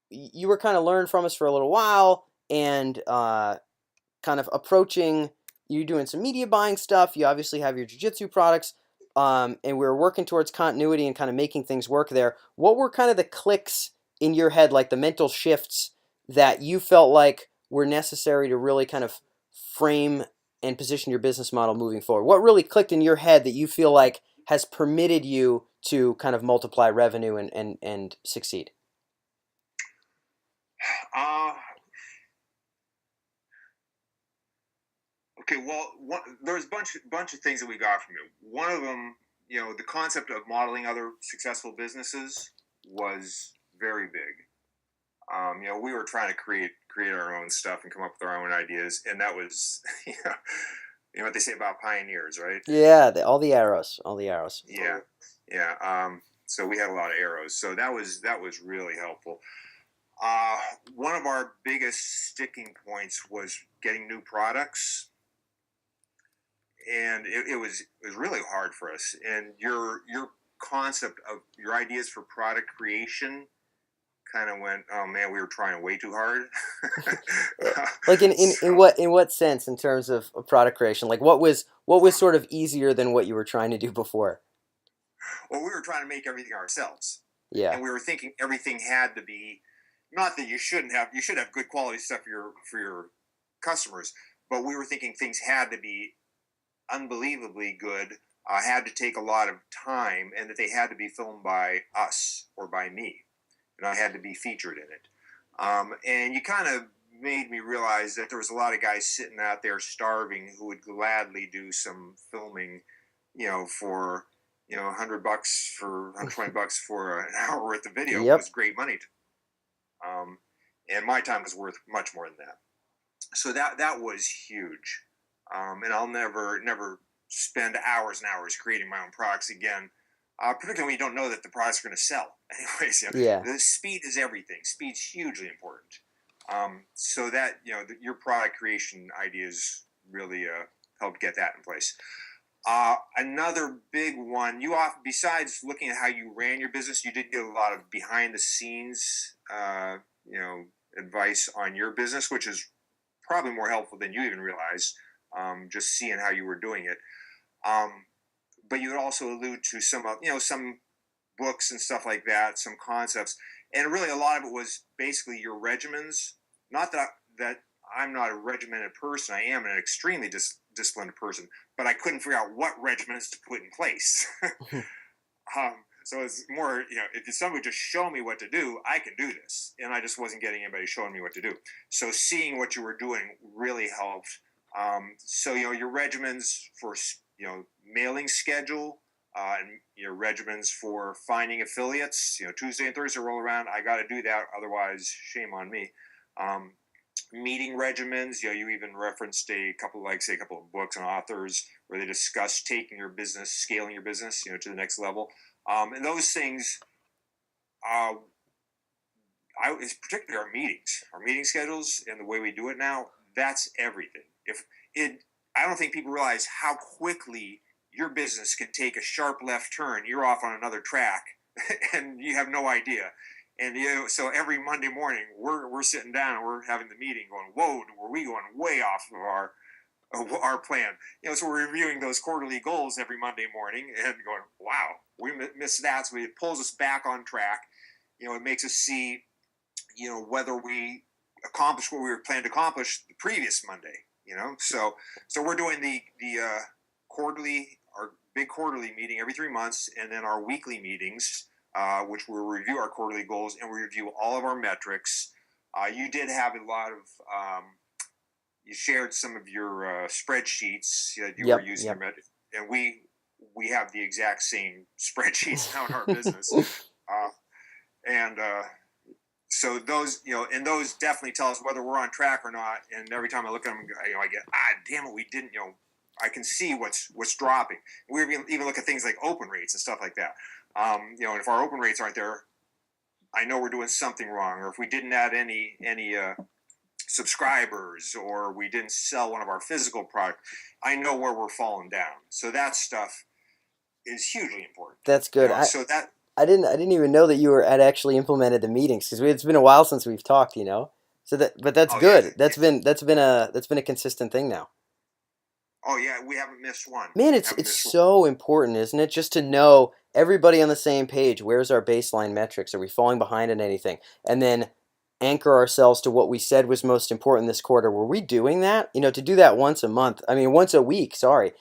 you were kind of learning from us for a little while, and kind of approaching, you doing some media buying stuff. You obviously have your jiu-jitsu products, and we were working towards continuity and kind of making things work there. What were kind of the clicks in your head, like the mental shifts that you felt like were necessary to really kind of frame and position your business model moving forward? What really clicked in your head that you feel like has permitted you to kind of multiply revenue and succeed? Uh, okay, well, there's a bunch of things that we got from you. One of them, the concept of modeling other successful businesses was very big. We were trying to create our own stuff and come up with our own ideas, and that was, what they say about pioneers, right? Yeah, all the arrows, all the arrows. Yeah, yeah. So we had a lot of arrows, so that was really helpful. Uh, One of our biggest sticking points was getting new products, and it was really hard for us. And your concept of your ideas for product creation kind of went, oh man, we were trying way too hard. Like So, in what sense, in terms of product creation? Like what was sort of easier than what you were trying to do before? well, we were trying to make everything ourselves, Yeah. and we were thinking everything had to be, not that you should have good quality stuff for your customers, but we were thinking things had to be unbelievably good, had to take a lot of time, and that they had to be filmed by us or by me, and I had to be featured in it. And you kind of made me realize that there was a lot of guys sitting out there starving who would gladly do some filming, for $100 for $120 for an hour worth of video Yep. was great money. Um, and my time was worth much more than that. So that was huge. And I'll never spend hours and hours creating my own products again. Particularly when you don't know that the products are going to sell. Anyways, Yeah. the speed is everything. Speed's hugely important. So that your product creation ideas really helped get that in place. Another big one, besides looking at how you ran your business, you did get a lot of behind the scenes, advice on your business, which is probably more helpful than you even realize. Just seeing how you were doing it. Um, but you would also allude to some books and stuff like that, some concepts, and really a lot of it was basically your regimens. Not that I'm not a regimented person; I am an extremely disciplined person, but I couldn't figure out what regimens to put in place. So it's more, if somebody would just show me what to do, I can do this, and I just wasn't getting anybody showing me what to do. So seeing what you were doing really helped. So your regimens for mailing schedule, and your regimens for finding affiliates. Tuesday and Thursday roll around. I got to do that, otherwise, shame on me. Um, Meeting regimens. You even referenced a couple of books and authors where they discuss taking your business, scaling your business, to the next level. And those things, it's particularly our meeting schedules, and the way we do it now. That's everything. I don't think people realize how quickly your business can take a sharp left turn. You're off on another track, and you have no idea. And so every Monday morning, we're sitting down and we're having the meeting, going, "Whoa, were we going way off of our plan?" So we're reviewing those quarterly goals every Monday morning and going, "Wow, we missed that." So it pulls us back on track. It makes us see, whether we accomplished what we were planning to accomplish the previous Monday. So we're doing the our big quarterly meeting every 3 months, and then our weekly meetings, which we'll review our quarterly goals and we review all of our metrics. You did have a lot of, you shared some of your spreadsheets that you were Yep. using, Yep. and we have the exact same spreadsheets now in our business. And so those, and those definitely tell us whether we're on track or not. And every time I look at them, I get, damn it, we didn't, I can see what's dropping. We even look at things like open rates and stuff like that. And if our open rates aren't there, I know we're doing something wrong. Or if we didn't add any subscribers, or we didn't sell one of our physical products, I know where we're falling down. So that stuff is hugely important. That's good. So that I didn't even know that you had actually implemented the meetings because it's been a while since we've talked, you know. But that's Oh yeah, good. That's been a consistent thing now. oh yeah, we haven't missed one. Man, it's Haven't it's missed one. so important, isn't it? Just to know everybody on the same page. Where's our baseline metrics? Are we falling behind in anything? And then anchor ourselves to what we said was most important this quarter. Were we doing that? You know, to do that once a month. I mean, once a week. Sorry.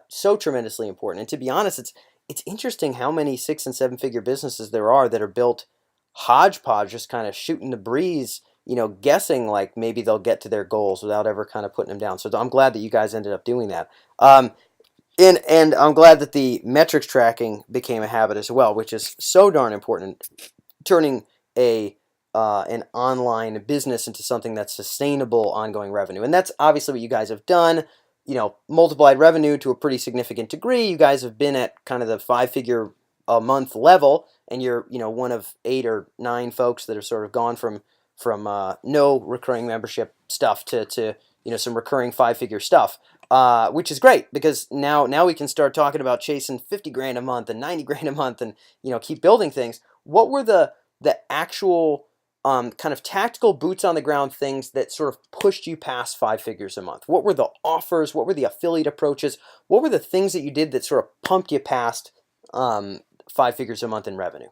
So tremendously important. And to be honest, it's interesting how many 6 and 7 figure businesses there are that are built hodgepodge, just kind of shooting the breeze. You know, guessing like maybe they'll get to their goals without ever kind of putting them down. So I'm glad that you guys ended up doing that. Um, and I'm glad that the metrics tracking became a habit as well, which is so darn important. Turning a an online business into something that's sustainable, ongoing revenue, and that's obviously what you guys have done. You know, multiplied revenue to a pretty significant degree. You guys have been at kind of the 5 figure a month level, and you're one of 8 or 9 folks that have sort of gone from no recurring membership stuff to some recurring 5 figure stuff, which is great because now we can start talking about chasing 50 grand a month and 90 grand a month and keep building things. What were the actual kind of tactical boots on the ground things that sort of pushed you past 5 figures a month? What were the offers? What were the affiliate approaches? What were the things that you did that sort of pumped you past 5 figures a month in revenue?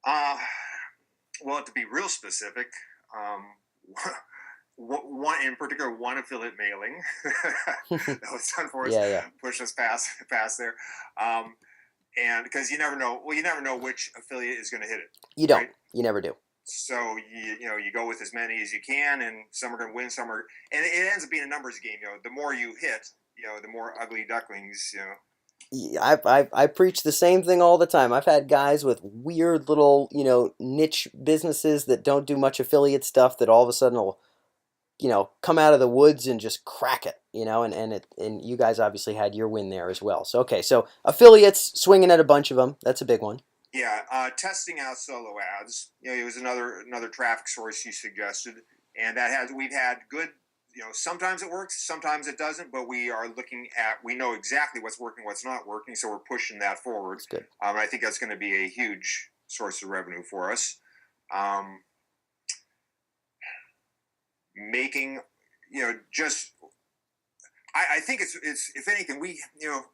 Uh, well, to be real specific, um, one in particular, one affiliate mailing that was done for us, Yeah, yeah. pushed us past there. Um, and because you never know, well, you never know which affiliate is going to hit it, You don't. right? You never do. So you go with as many as you can, and some are going to win, some are, and it ends up being a numbers game. The more you hit, the more ugly ducklings. Yeah, I preach the same thing all the time. I've had guys with weird little, niche businesses that don't do much affiliate stuff that all of a sudden will, come out of the woods and just crack it, and you guys obviously had your win there as well. So okay, so affiliates swinging at a bunch of them. That's a big one. Yeah, testing out solo ads. It was another traffic source you suggested, and we've had good. Sometimes it works, sometimes it doesn't, but we know exactly what's working, what's not working, so we're pushing that forward. That's good. I think that's going to be a huge source of revenue for us. Um, Making, just I think it's if anything,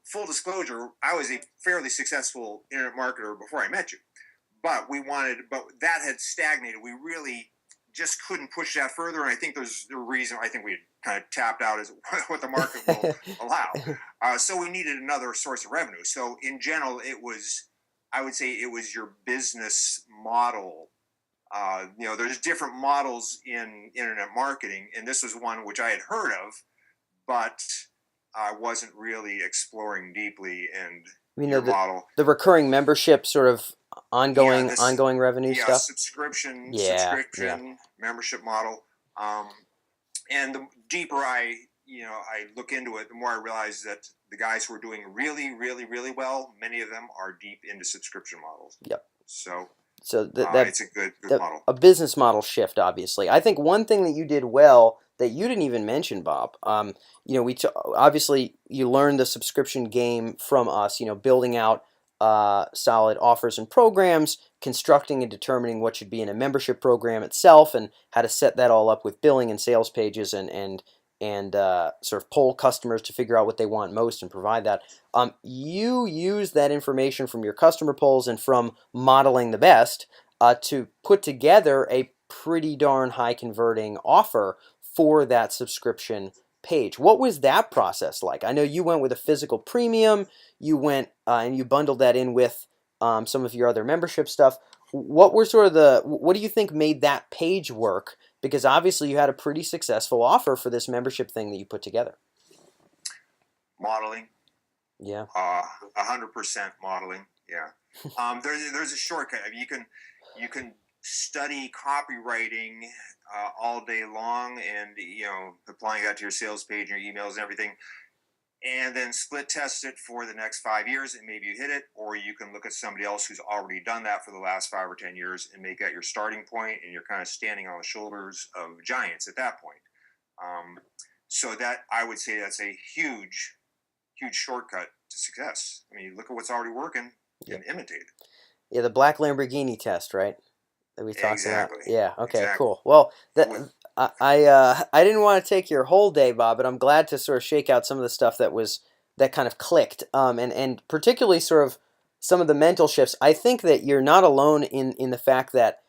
full disclosure, I was a fairly successful internet marketer before I met you, but that had stagnated. We really just couldn't push that further, and I think there's the reason. I think we had kind of tapped out as what the market will allow. So we needed another source of revenue. So in general, I would say it was your business model. There's different models in internet marketing, and this was one which I had heard of, but I wasn't really exploring deeply. And your The model, the recurring membership sort of yeah, ongoing revenue stuff. Yeah, yeah. subscription membership model. Um, and the deeper I look into it, the more I realize that the guys who are doing really, really, really well, many of them are deep into subscription models. Yep. So So that it's a good model. a business model shift, obviously. I think one thing that you did well that you didn't even mention, Bob. Obviously you learned the subscription game from us. Building out solid offers and programs, constructing and determining what should be in a membership program itself, and how to set that all up with billing and sales pages, and sort of poll customers to figure out what they want most and provide that. You use that information from your customer polls and from modeling the best to put together a pretty darn high converting offer for that subscription page. What was that process like? I know you went with a physical premium. You went and you bundled that in with some of your other membership stuff. What do you think made that page work? Because obviously you had a pretty successful offer for this membership thing that you put together. Modeling. Yeah. 100% modeling. Yeah. There's a shortcut. I mean, you can study copywriting all day long, and applying that to your sales page and your emails and everything, and then split test it for the next 5 years, and maybe you hit it. Or you can look at somebody else who's already done that for the last 5 or 10 years and make that your starting point, and you're kind of standing on the shoulders of giants at that point. So that, I would say, that's a huge shortcut to success. I mean, look at what's already working. Yep. imitate it. Yeah, the black Lamborghini test, right? That we talked about. Exactly. Yeah. Okay. Exactly. Cool. Well, that With, I didn't want to take your whole day, Bob, but I'm glad to sort of shake out some of the stuff that kind of clicked. And particularly sort of some of the mental shifts. I think that you're not alone in the fact that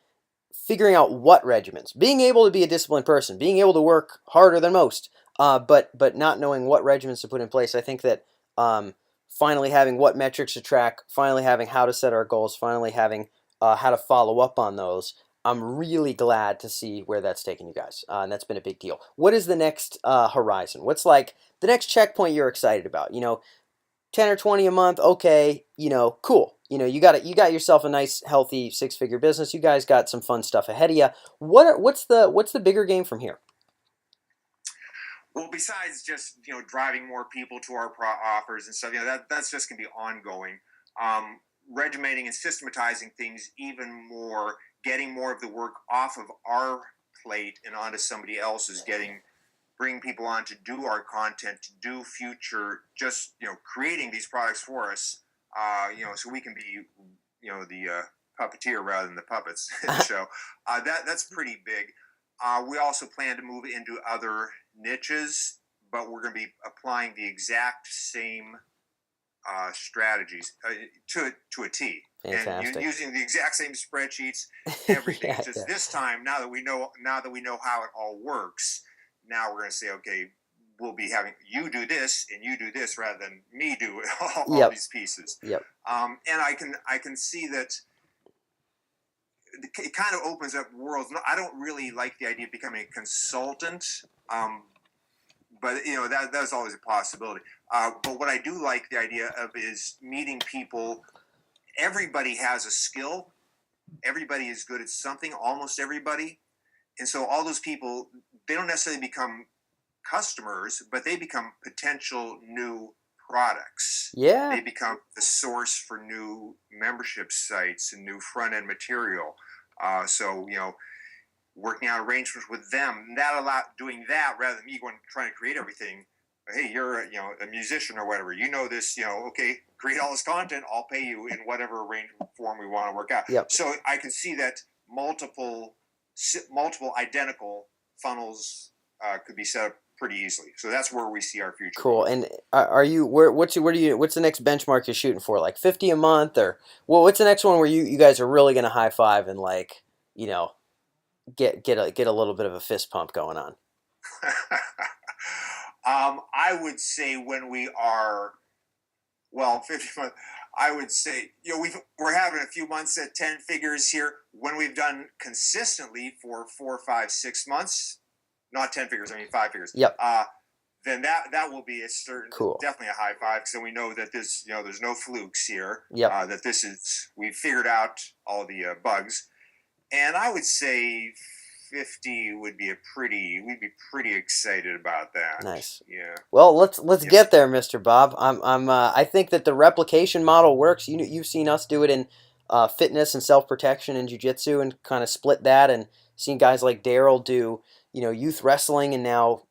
figuring out what regimens, being able to be a disciplined person, being able to work harder than most, but not knowing what regimens to put in place. I think that um, finally having what metrics to track, finally having how to set our goals, finally having how to follow up on those. I'm really glad to see where that's taken you guys, and that's been a big deal. What is the next horizon? What's like the next checkpoint you're excited about? 10 or 20 a month, okay, cool. You got yourself a nice healthy six-figure business. You guys got some fun stuff ahead of you. What's the bigger game from here? well, besides just driving more people to our offers and stuff, that's just gonna be ongoing. Regimenting and systematizing things even more, getting more of the work off of our plate and onto somebody else's, bring people on to do our content, to do future, just creating these products for us, so we can be the puppeteer rather than the puppets in the show. That's pretty big. We also plan to move into other niches, but we're going to be applying the exact same strategies to a T, Fantastic. and using the exact same spreadsheets, everything. Yeah, It's just yeah. this time, now that we know how it all works, now we're going to say, okay, we'll be having you do this and you do this rather than me do all Yep. these pieces. Yep. And I can see that it kind of opens up worlds. I don't really like the idea of becoming a consultant, but that's always a possibility. But what I do like the idea of is meeting people. Everybody has a skill. Everybody is good at something. Almost everybody, and so all those people, they don't necessarily become customers, but they become potential new products. Yeah. They become the source for new membership sites and new front end material. So working out arrangements with them, doing that rather than me trying to create everything. Hey, you're a musician or whatever. This. Okay, create all this content. I'll pay you in whatever arrangement form we want to work out. Yep. So I can see that multiple identical funnels could be set up pretty easily. So that's where we see our future. Cool. Going. And are you what's the next benchmark you're shooting for? Like 50 a month, or what's the next one where you guys are really gonna high five and get a little bit of a fist pump going on? I would say when we are 50 months. I would say we're having a few months at 10 figures here. When we've done consistently for 4, 5, 6 months, not 10 figures, I mean 5 figures. Yep. Then that will be Cool. definitely a high five, because then we know that this there's no flukes here. Yep. That we've figured out all the bugs, and I would say 50 we'd be pretty excited about that. Nice. Yeah. Well, let's get there, Mr. Bob. I think that the replication model works. You've seen us do it in fitness and self-protection and jiu-jitsu, and kind of split that, and seen guys like Daryl do youth wrestling, and now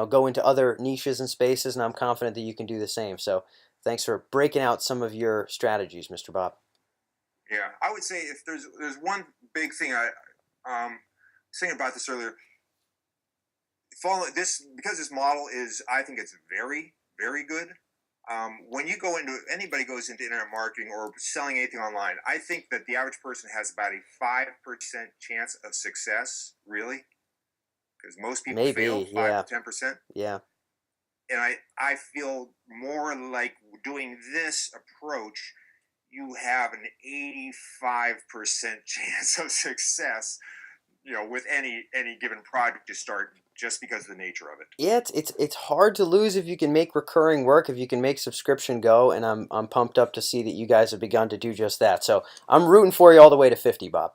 go into other niches and spaces, and I'm confident that you can do the same. So thanks for breaking out some of your strategies, Mr. Bob. Yeah, I would say if there's one big thing I was thinking about this earlier. Follow this, because this model is, I think it's very, very good. When anybody goes into internet marketing or selling anything online, I think that the average person has about a 5% chance of success, really, because most people fail 5 to 10%. Yeah. And I feel more like doing this approach, you have an 85% chance of success, with any given project you start, just because of the nature of it. Yeah, it's hard to lose if you can make recurring work, if you can make subscription go, and I'm pumped up to see that you guys have begun to do just that. So I'm rooting for you all the way to 50, Bob.